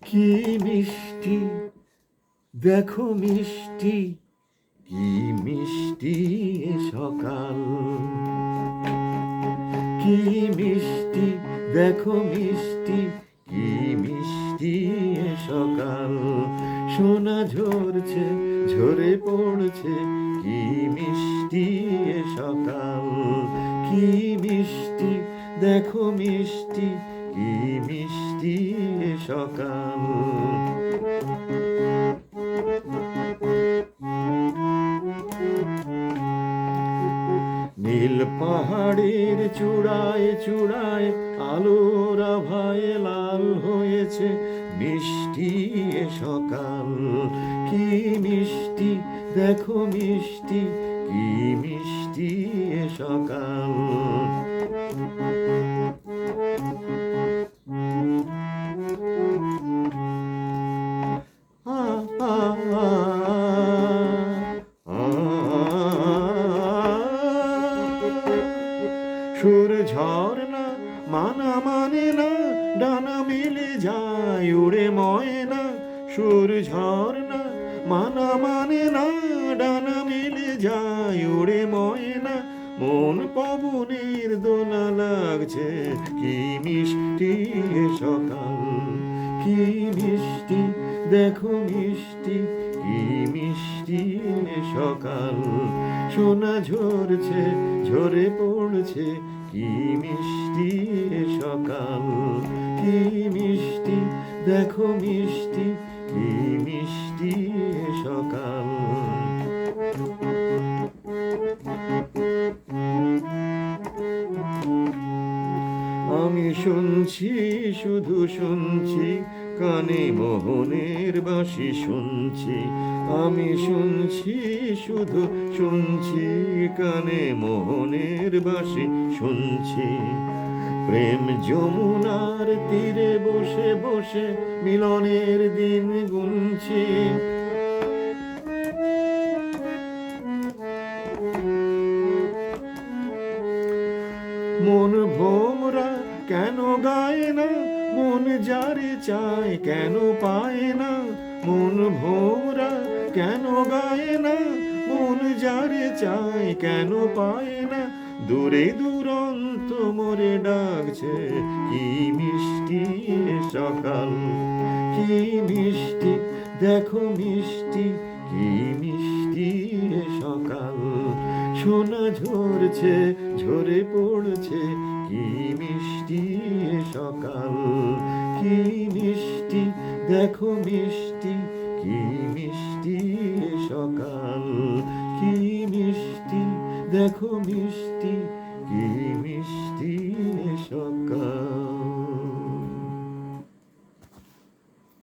কি মিষ্টি দেখো মিষ্টি, কি মিষ্টি এ সকাল। কি মিষ্টি দেখো মিষ্টি, কি মিষ্টি এ সকাল। সোনা ঝরছে ঝরে পড়ছে, কি মিষ্টি এ সকাল। কি মিষ্টি দেখো মিষ্টি, কি মিষ্টি এ সকাল। নীল পাহাড়ের চূড়ায় চূড়ায় আলোর আভায় লাল হয়েছে মিষ্টি এ সকাল। কি মিষ্টি দেখো মিষ্টি, কি মিষ্টি এ সকাল। আ আ আ সুর ঝর্ণা মানা মানে না, ডানা মেলে যায় উড়ে ময়না। সুর ঝর্ণা মানা মানে না, ডানা মেলে যায় উড়ে ময়না। মন পবনের দোলা লাগছে, কি মিষ্টি এ সকাল। কি মিষ্টি দেখো মিষ্টি, কি মিষ্টি এ সকাল। সোনা ঝরছে ঝরে পড়ছে, কি মিষ্টি এ সকাল। কি মিষ্টি দেখো মিষ্টি, কি মিষ্টি এ সকাল। আমি শুনছি শুধু শুনছি, কানে মোহনের বাঁশি শুনছি। আমি শুনছি শুধু শুনছি, কানে মোহনের বাঁশি শুনছি। প্রেম যমুনার তীরে বসে বসে মিলনের দিন গুনছি। মন ভোমরা কেন গায় না, মন যারে চায় কেন পায় না। মন ভোমরা কেন গায় না, মন যারে চায় কেন পায় না। দূরে দুরন্ত মোরে ডাকছে, কি মিষ্টি এ সকাল। কি মিষ্টি দেখো মিষ্টি, কি মিষ্টি এ সকাল। সোনা ঝরছে ঝরে পড়ছে, কি মিষ্টি এ সকাল। কি মিষ্টি দেখো মিষ্টি, কি মিষ্টি এ সকাল। কি মিষ্টি দেখো মিষ্টি, কি মিষ্টি